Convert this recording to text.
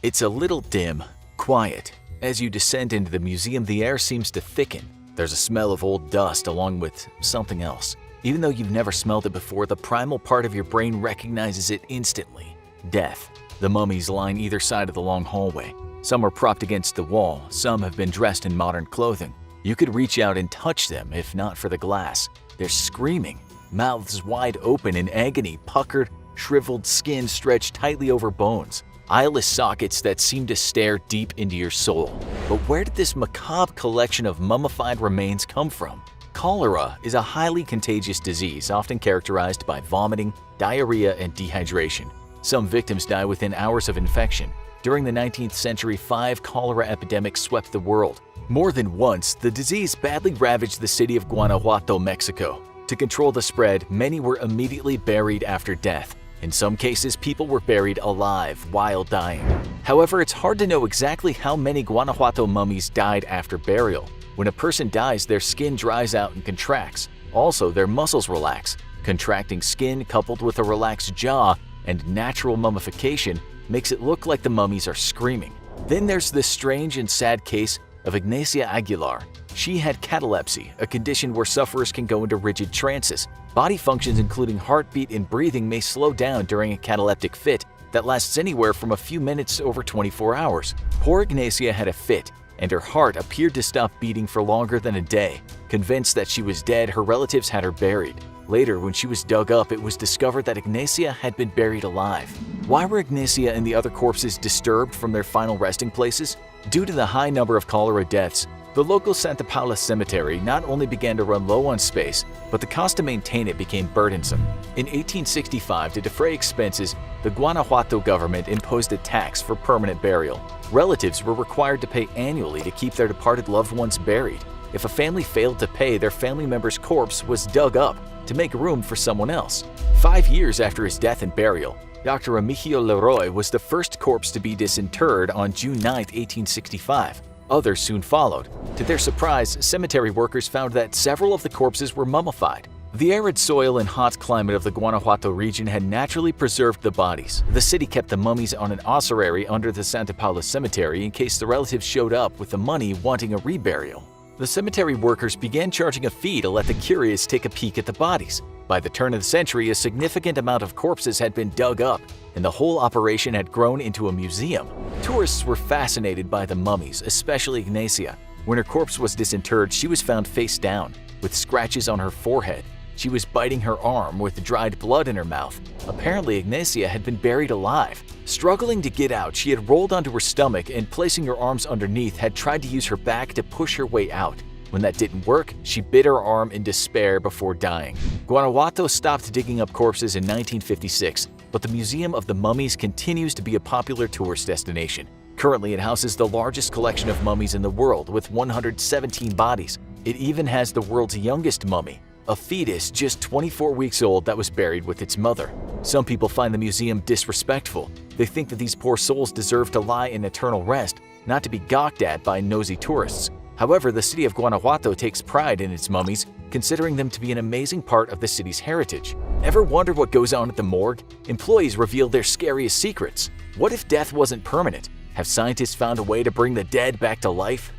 It's a little dim, quiet. As you descend into the museum, the air seems to thicken. There's a smell of old dust along with something else. Even though you've never smelled it before, the primal part of your brain recognizes it instantly. Death. The mummies line either side of the long hallway. Some are propped against the wall, some have been dressed in modern clothing. You could reach out and touch them if not for the glass. They're screaming, mouths wide open in agony, puckered, shriveled skin stretched tightly over bones. Eyeless sockets that seem to stare deep into your soul. But where did this macabre collection of mummified remains come from? Cholera is a highly contagious disease often characterized by vomiting, diarrhea, and dehydration. Some victims die within hours of infection. During the 19th century, 5 cholera epidemics swept the world. More than once, the disease badly ravaged the city of Guanajuato, Mexico. To control the spread, many were immediately buried after death. In some cases, people were buried alive while dying. However, it's hard to know exactly how many Guanajuato mummies died after burial. When a person dies, their skin dries out and contracts. Also, their muscles relax. Contracting skin coupled with a relaxed jaw and natural mummification makes it look like the mummies are screaming. Then there's this strange and sad case of Ignacia Aguilar. She had catalepsy, a condition where sufferers can go into rigid trances. Body functions including heartbeat and breathing may slow down during a cataleptic fit that lasts anywhere from a few minutes to over 24 hours. Poor Ignacia had a fit, and her heart appeared to stop beating for longer than a day. Convinced that she was dead, her relatives had her buried. Later, when she was dug up, it was discovered that Ignacia had been buried alive. Why were Ignacia and the other corpses disturbed from their final resting places? Due to the high number of cholera deaths, the local Santa Paula cemetery not only began to run low on space, but the cost to maintain it became burdensome. In 1865, to defray expenses, the Guanajuato government imposed a tax for permanent burial. Relatives were required to pay annually to keep their departed loved ones buried. If a family failed to pay, their family member's corpse was dug up to make room for someone else. 5 years after his death and burial, Dr. Remigio Leroy was the first corpse to be disinterred on June 9, 1865. Others soon followed. To their surprise, cemetery workers found that several of the corpses were mummified. The arid soil and hot climate of the Guanajuato region had naturally preserved the bodies. The city kept the mummies on an ossuary under the Santa Paula cemetery in case the relatives showed up with the money wanting a reburial. The cemetery workers began charging a fee to let the curious take a peek at the bodies. By the turn of the century, a significant amount of corpses had been dug up, and the whole operation had grown into a museum. Tourists were fascinated by the mummies, especially Ignacia. When her corpse was disinterred, she was found face down, with scratches on her forehead. She was biting her arm with dried blood in her mouth. Apparently, Ignacia had been buried alive. Struggling to get out, she had rolled onto her stomach and, placing her arms underneath, had tried to use her back to push her way out. When that didn't work, she bit her arm in despair before dying. Guanajuato stopped digging up corpses in 1956, but the Museum of the Mummies continues to be a popular tourist destination. Currently, it houses the largest collection of mummies in the world, with 117 bodies. It even has the world's youngest mummy, a fetus just 24 weeks old that was buried with its mother. Some people find the museum disrespectful. They think that these poor souls deserve to lie in eternal rest, not to be gawked at by nosy tourists. However, the city of Guanajuato takes pride in its mummies, considering them to be an amazing part of the city's heritage. Ever wonder what goes on at the morgue? Employees reveal their scariest secrets. What if death wasn't permanent? Have scientists found a way to bring the dead back to life?